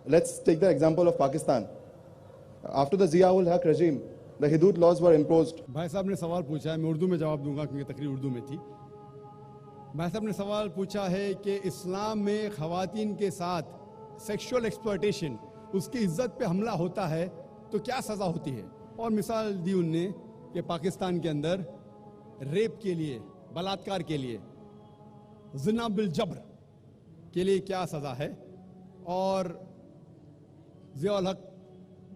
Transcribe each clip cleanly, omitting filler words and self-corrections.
Let's take the example of Pakistan. After the Zia-ul-Haq regime, the Hudud laws were imposed. भाई साहब ने सवाल पूछा है, मैं उर्दू में जवाब दूंगा क्योंकि तकरीर उर्दू में थी। भाई साहब ने सवाल पूछा है कि इस्लाम में ख़वातीन के साथ सेक्सुअल एक्सप्लॉयटेशन, उसकी इज्जत पे हमला होता है तो क्या सज़ा होती है। और मिसाल दी उनने कि पाकिस्तान के अंदर रेप के लिए, बलात्कार के लिए, ज़िना बिल जब्र के लिए क्या सज़ा है। और ज़िया-उल हक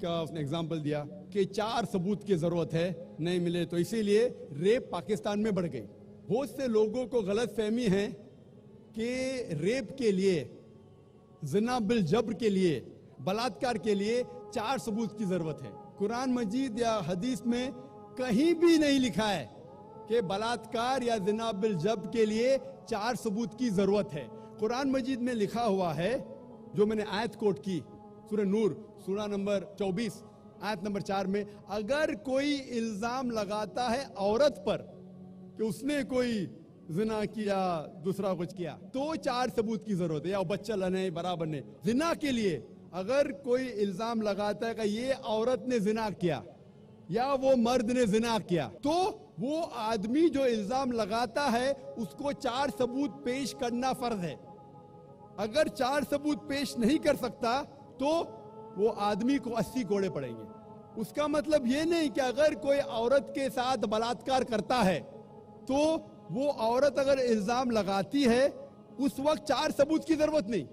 का उसने एग्जाम्पल दिया कि 4 सबूत की ज़रूरत है, नहीं मिले तो इसीलिए रेप पाकिस्तान में बढ़ गई। बहुत से लोगों को गलत फहमी है कि रेप के लिए, ज़िना बिल जब्र के लिए, बलात्कार के लिए 4 सबूत की ज़रूरत है। कुरान मजीद या हदीस में कहीं भी नहीं लिखा है कि बलात्कार या ज़िना बिल जब्र के लिए 4 सबूत की ज़रूरत है। कुरान मजीद में लिखा हुआ है, जो मैंने आयत कोट की, सूरह नूर सूरा नंबर 24 आयत नंबर 4 में, अगर कोई इल्जाम लगाता है औरत पर कि उसने कोई जिना किया, दूसरा कुछ किया, तो 4 सबूत की जरूरत है। या बच्चा लने बराबर ने। जिना के लिए अगर कोई इल्जाम लगाता है कि ये औरत ने जिना किया या वो मर्द ने जिना किया, तो वो आदमी जो इल्जाम लगाता है उसको 4 सबूत पेश करना फर्ज है। अगर 4 सबूत पेश नहीं कर सकता तो वो आदमी को 80 कोड़े पड़ेंगे। उसका मतलब ये नहीं कि अगर कोई औरत के साथ बलात्कार करता है तो वो औरत अगर इल्जाम लगाती है उस वक्त 4 सबूत की जरूरत नहीं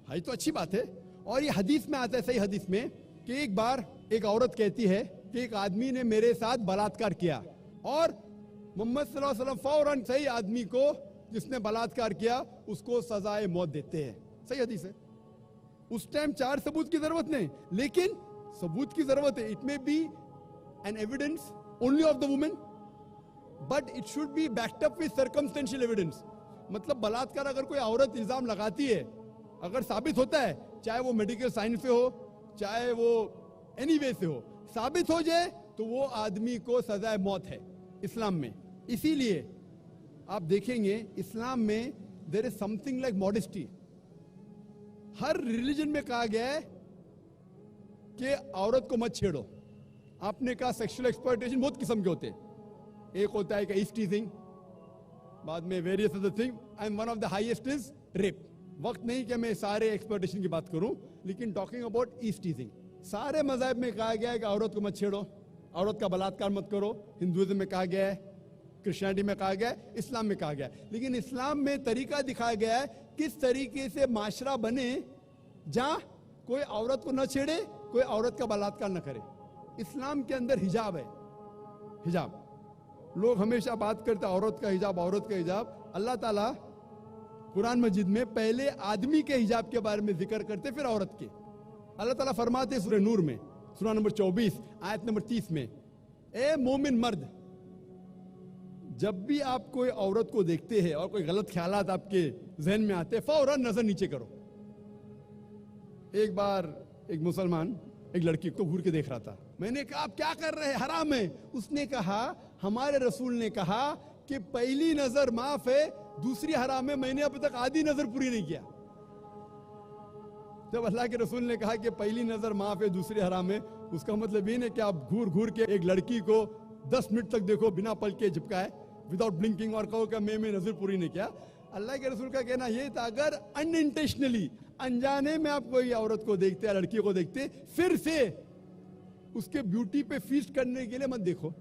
है, तो अच्छी बात है। और ये हदीस में आता है, सही हदीस में, कि एक बार एक औरत कहती है कि एक आदमी ने मेरे साथ बलात्कार किया, और मोहम्मद सल्लल्लाहु अलैहि वसल्लम फौरन सही आदमी को जिसने बलात्कार किया उसको सजाए मौत देते हैं। सही हदीस है। उस टाइम 4 सबूत की जरूरत नहीं, लेकिन सबूत की जरूरत है। It may be an evidence only of the women, but it should be backed up with circumstantial evidence. मतलब बलात्कार अगर कोई औरत इल्जाम लगाती है, अगर साबित होता है, चाहे वो मेडिकल साइंस से हो, चाहे वो एनी वे से हो, साबित हो जाए तो वो आदमी को सजाए मौत है इस्लाम में। इसीलिए आप देखेंगे इस्लाम में there is something like modesty. हर रिलीजन में कहा गया है कि औरत को मत छेड़ो। आपने कहा सेक्सुअल एक्सप्लॉयटेशन बहुत किस्म के होते हैं। एक होता है कि ईज टीजिंग, बाद में various other thing, and one of the highest is rape. वक्त नहीं कि मैं सारे एक्सप्लॉयटेशन की बात करूं, लेकिन टॉकिंग अबाउट ईज टीजिंग, सारे मज़हब में कहा गया है कि औरत को मत छेड़ो, औरत का बलात्कार मत करो। हिंदुइज्म में कहा गया है, क्रिश्चियनिटी में कहा गया है, इस्लाम में कहा गया है। लेकिन इस्लाम में तरीका दिखाया गया है किस तरीके से माशरा बने जहां कोई औरत को न छेड़े, कोई औरत का बलात्कार न करे। इस्लाम के अंदर हिजाब है। हिजाब, लोग हमेशा बात करते औरत का हिजाब, औरत का हिजाब। अल्लाह ताला कुरान मजीद में पहले आदमी के हिजाब के बारे में जिक्र करते, फिर औरत के। अल्लाह ताला फरमाते सूरह नूर में सूरा नंबर 24 आयत नंबर 30 में, ए मोमिन मर्द, जब भी आप कोई औरत को देखते हैं और कोई गलत ख्यालात आपके जहन में आते, फौरन नजर नीचे करो। एक बार एक मुसलमान एक लड़की को घूर के देख रहा था। मैंने कहा आप क्या कर रहे हैं, हराम है। उसने कहा हमारे रसूल ने कहा कि पहली नजर माफ है, दूसरी हराम है। मैंने अब तक आधी नजर पूरी नहीं किया। जब अल्लाह के रसूल ने कहा कि पहली नजर माफ है, दूसरी हराम है, उसका मतलब ये नहीं कि आप घूर घूर के एक लड़की को 10 मिनट तक देखो बिना पल के झपकाए, विदाउट ब्लिंकिंग, और कहो कि मैं नजर पूरी नहीं किया। अल्लाह के रसूल का कहना यह था अगर अनइंटेंशनली, अनजाने में आप कोई औरत को देखते या लड़की को देखते, फिर से उसके ब्यूटी पे फीस्ट करने के लिए मत देखो।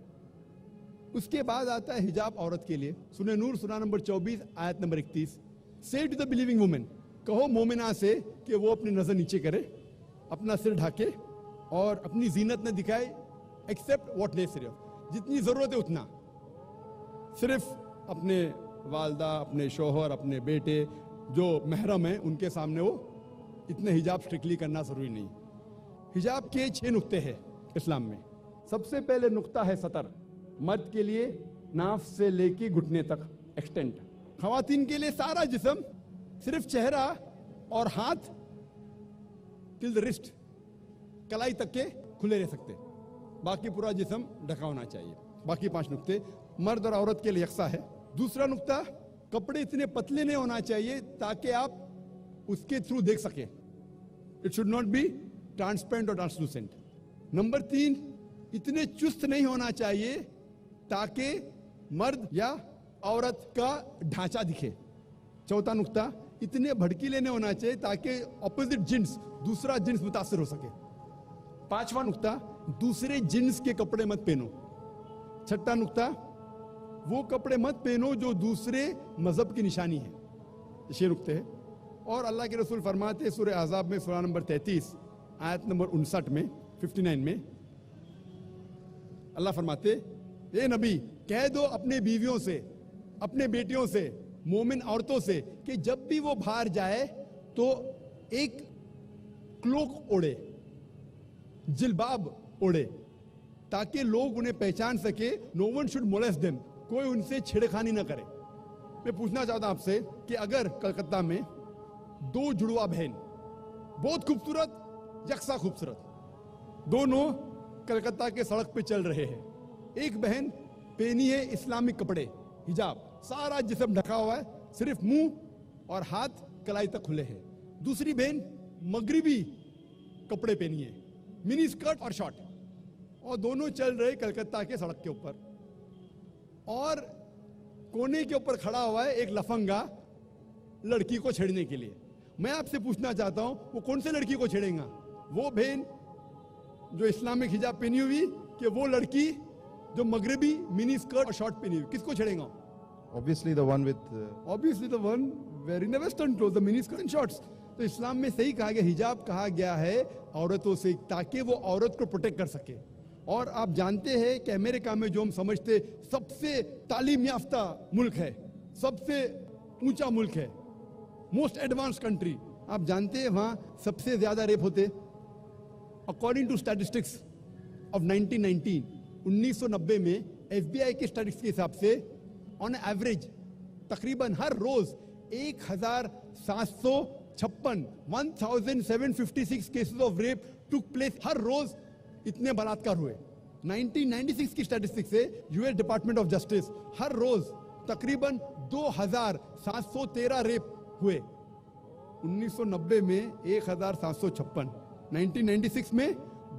उसके बाद आता है हिजाब औरत के लिए। सूरह नूर सूरा नंबर 24 आयत नंबर 31, से टू द बिलीविंग वुमेन, कहो मोमिना से कि वो अपनी नजर नीचे करे, अपना सिर ढाके और अपनी जीनत न दिखाए, एक्सेप्ट व्हाट नेसेसरी, जितनी जरूरत है उतना। सिर्फ अपने वालदा, अपने शोहर, अपने बेटे जो महरम है उनके सामने वो इतने हिजाब स्ट्रिक्टली करना जरूरी नहीं। हिजाब के 6 नुक्ते हैं इस्लाम में। सबसे पहले नुक्ता है सतर। मर्द के लिए नाफ से लेके घुटने तक एक्सटेंट, खवातीन के लिए सारा जिस्म, सिर्फ चेहरा और हाथ टिल द रिस्ट, कलाई तक के खुले रह सकते, बाकी पूरा जिस्म ढका होना चाहिए। बाकी 5 नुक्ते मर्द और औरत के लिए यकसा है। दूसरा नुक्ता, कपड़े इतने पतले नहीं होना चाहिए ताकि आप उसके थ्रू देख सके। It should not be transparent और ट्रांसलूसेंट। नंबर 3, इतने चुस्त नहीं होना चाहिए ताकि मर्द या औरत का ढांचा दिखे। चौथा नुक्ता, इतने भड़कीले नहीं होना चाहिए ताकि ऑपोजिट जिन्स, दूसरा जिन्स मुतासिर हो सके। 5वां नुक्ता, दूसरे जिन्स के कपड़े मत पहनो। 6ठा नुक्ता, वो कपड़े मत पहनो जो दूसरे मजहब की निशानी है। 6 नुक्ते हैं। और अल्लाह के रसूल फरमाते सूरह अहज़ाब में सूरा नंबर 33 आयत नंबर 59 में 59 में अल्लाह फरमाते, ए नबी कह दो अपने बीवियों से, अपने बेटियों से, मोमिन औरतों से कि जब भी वो बाहर जाए तो एक क्लोक ओढ़े, जिल्बाब ओढ़े, ताकि लोग उन्हें पहचान सके। No one should molest them, कोई उनसे छेड़खानी ना करे। मैं पूछना चाहता हूं आपसे कि अगर कलकत्ता में 2 जुड़वा बहन, बहुत खूबसूरत, यकसा खूबसूरत, दोनों कलकत्ता के सड़क पे चल रहे हैं। एक बहन पहनी है इस्लामिक कपड़े, हिजाब, सारा जिस्म ढका हुआ है, सिर्फ मुंह और हाथ कलाई तक खुले हैं। दूसरी बहन मगरिबी कपड़े पहनी है, मिनी स्कर्ट और शॉर्ट, और दोनों चल रहे कलकत्ता के सड़क के ऊपर। और कोने के ऊपर खड़ा हुआ है एक लफंगा लड़की को छेड़ने के लिए। मैं आपसे पूछना चाहता हूं, वो कौन से लड़की को छेड़ेगा? वो बहन जो इस्लामिक हिजाब पहनी हुई, कि वो लड़की जो मगरिबी मिनी स्कर्ट और शॉर्ट पहनी हुई? किसको छेड़ेगा? Obviously the one with Obviously the one wearing the western clothes, the mini skirt and shorts. तो इस्लाम में सही कहा गया, हिजाब कहा गया है औरतों से, ताकि वो औरत को प्रोटेक्ट कर सके। और आप जानते हैं कि अमेरिका में जो हम समझते सबसे तालीम याफ्ता मुल्क है, सबसे ऊंचा मुल्क है, मोस्ट एडवांस कंट्री, आप जानते हैं वहां सबसे ज्यादा रेप होते। अकॉर्डिंग टू स्टैटिस्टिक्स ऑफ 1990 में FBI के स्टैटिस्टिक्स के हिसाब से ऑन एवरेज तकरीबन हर रोज 1756 cases of rape took place. हर रोज इतने बलात्कार हुए। 1996 की स्टैटिस्टिक्स से US डिपार्टमेंट ऑफ जस्टिस, हर रोज तकरीबन 2713 रेप हुए। 1990 में 1756, 1996 में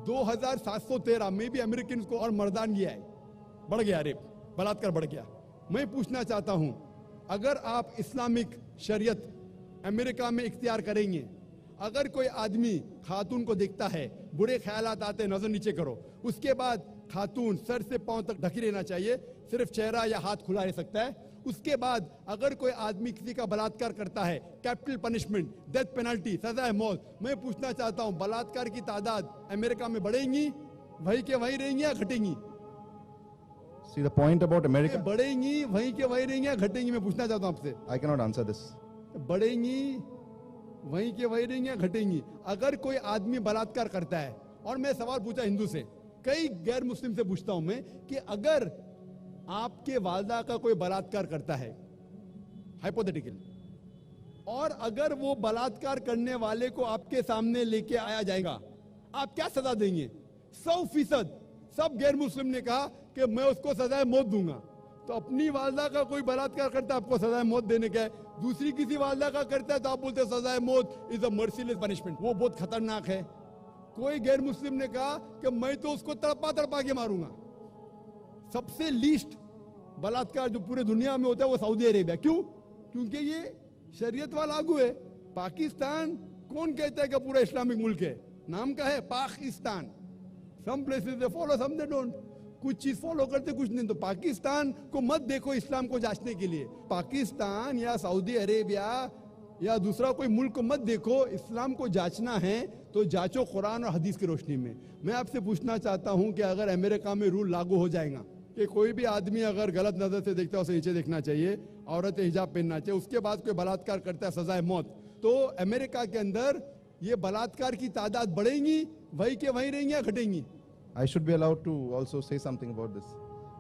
2713 में भी अमेरिकन को और मर्दानगी है, बढ़ गया रेप, बलात्कार बढ़ गया। मैं पूछना चाहता हूं, अगर आप इस्लामिक शरीयत अमेरिका में इख्तियार करेंगे, अगर कोई आदमी खातून को देखता है, बुरे ख्यालात आते, नजर नीचे करो, उसके बाद खातून सर से पांव तक ढकी रहना चाहिए, सिर्फ चेहरा या हाथ खुला रह सकता है। उसके बाद अगर कोई आदमी किसी का बलात्कार करता है, कैपिटल पनिशमेंट, डेथ पेनल्टी, सजा मौत। मैं पूछना चाहता हूं, बलात्कार की तादाद अमेरिका में बढ़ेंगी, वहीं के वहीं रहेंगी या घटेंगी? See the point about America. बढ़ेंगी, वहीं के वहीं रहेंगी या घटेंगी? मैं पूछना चाहता हूं आपसे। I cannot answer this. बढ़ेंगी, वहीं के वहीं रहेंगी या घटेंगी? अगर कोई आदमी बलात्कार करता है, और मैं सवाल पूछा हिंदू से, कई गैर मुस्लिम से पूछता हूं मैं कि अगर आपके वालदा का कोई बलात्कार करता है, हाइपोथेटिकल, और अगर वो बलात्कार करने वाले को आपके सामने लेके आया जाएगा, आप क्या सजा देंगे? 100% सब गैर मुस्लिम ने कहा कि मैं उसको सजाए मौत दूंगा। तो अपनी वालदा का कोई बलात्कार करता है, आपको सजाए मौत देने का है। दूसरी किसी वालदा का करता है तो आप बोलते हैं सजाए मौत इज अ मर्सीलेस पनिशमेंट, वो बहुत खतरनाक है। कोई गैर मुस्लिम ने कहा कि मैं तो उसको तड़पा तड़पा के मारूंगा। सबसे लीस्ट बलात्कार जो पूरे दुनिया में होता है वो सऊदी अरेबिया। क्यों? क्योंकि ये शरीयत वाला लागू है। पाकिस्तान कौन कहता है कि पूरा इस्लामिक मुल्क है? नाम का है Pakistan. Some places they follow, some they don't. कुछ चीज फॉलो करते, कुछ नहीं। तो पाकिस्तान को मत देखो इस्लाम को जांचने के लिए। पाकिस्तान या सऊदी अरेबिया या दूसरा कोई मुल्क को मत देखो। इस्लाम को जांचना है तो जांचो कुरान और हदीस की रोशनी में। मैं आपसे पूछना चाहता हूं कि अगर अमेरिका में रूल लागू हो जाएगा कि कोई भी आदमी अगर गलत नजर से देखता है उसे नीचे देखना चाहिए, औरतें हिजाब पहनना चाहिए, उसके बाद कोई बलात्कार करता है सजाए मौत, तो अमेरिका के अंदर ये बलात्कार की तादाद बढ़ेंगी, वही के वहीं रहेंगी या घटेंगी? I should be allowed to also say something about this.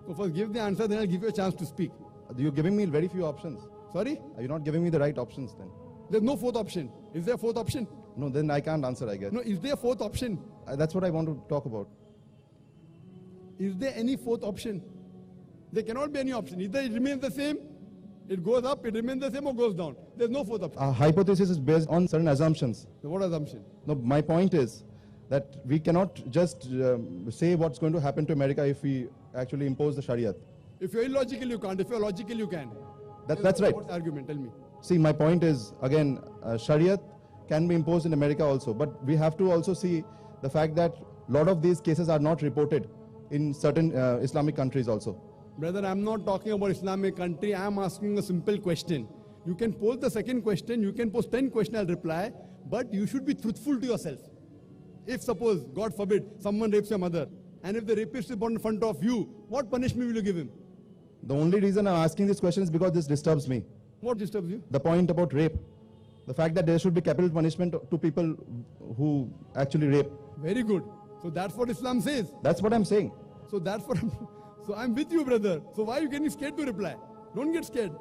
So first give the answer, then I'll give you a chance to speak. You're giving me very few options. Sorry? Are you not giving me the right options then? There's no fourth option. Is there a fourth option? No, then I can't answer, I guess. No, is there a fourth option? That's what I want to talk about. Is there any fourth option? There cannot be any option. Either it remains the same It goes up, it remains the same, or goes down. There's no fourth option. A hypothesis is based on certain assumptions. So what assumption? No, my point is that we cannot just say what's going to happen to America if we actually impose the Sharia. If you're illogical, you can't. If you're logical, you can. That's right. What's the argument? Tell me. See, my point is, again, Sharia can be imposed in America also, but we have to also see the fact that a lot of these cases are not reported in certain Islamic countries also. Brother, I'm not talking about Islamic country. I'm asking a simple question. You can pose the second question. You can pose 10 questions, I'll reply. But you should be truthful to yourself. If suppose, God forbid, someone rapes your mother, and if the rapist is born in front of you, what punishment will you give him? The only reason I'm asking this question is because this disturbs me. What disturbs you? The point about rape. The fact that there should be capital punishment to people who actually rape. Very good. So that's what Islam says. That's what I'm saying. So that's what I'm with you, brother. So why are you getting scared to reply? Don't get scared.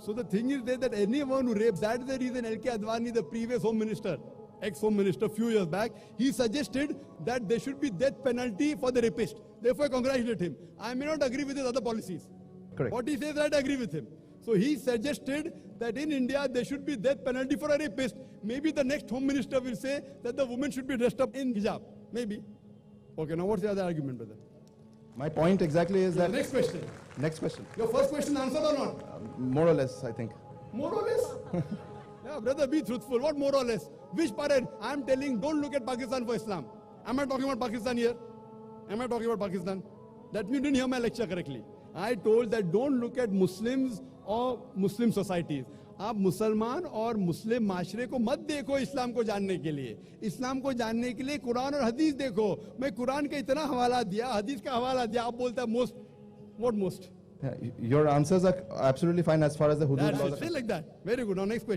So the thing is that anyone who rapes, that is the reason L.K. Advani, the previous home minister, ex-home minister, few years back, he suggested that there should be death penalty for the rapist. Therefore, I congratulate him. I may not agree with his other policies. Correct. What he says, I agree with him. So he suggested that in India, there should be death penalty for a rapist. Maybe the next home minister will say that the woman should be dressed up in hijab. Maybe. Okay, now what's the other argument, brother? My point exactly is that... Next question. Next question. Your first question answered or not? More or less, I think. More or less? Yeah, brother, be truthful. What more or less? Which parent? I'm telling, don't look at Pakistan for Islam. Am I talking about Pakistan here? Am I talking about Pakistan? That you didn't hear my lecture correctly. I told that don't look at Muslims or Muslim societies. आप मुसलमान और मुस्लिम माशरे को मत देखो इस्लाम को जानने के लिए. इस्लाम को जानने के लिए कुरान और हदीस देखो. मैं कुरान का इतना हवाला दिया, हदीस का हवाला दिया, आप बोलते हैं most. What most? Your answers are absolutely fine as far as the hudud laws are That's it. Say like that. Very good. Now next question.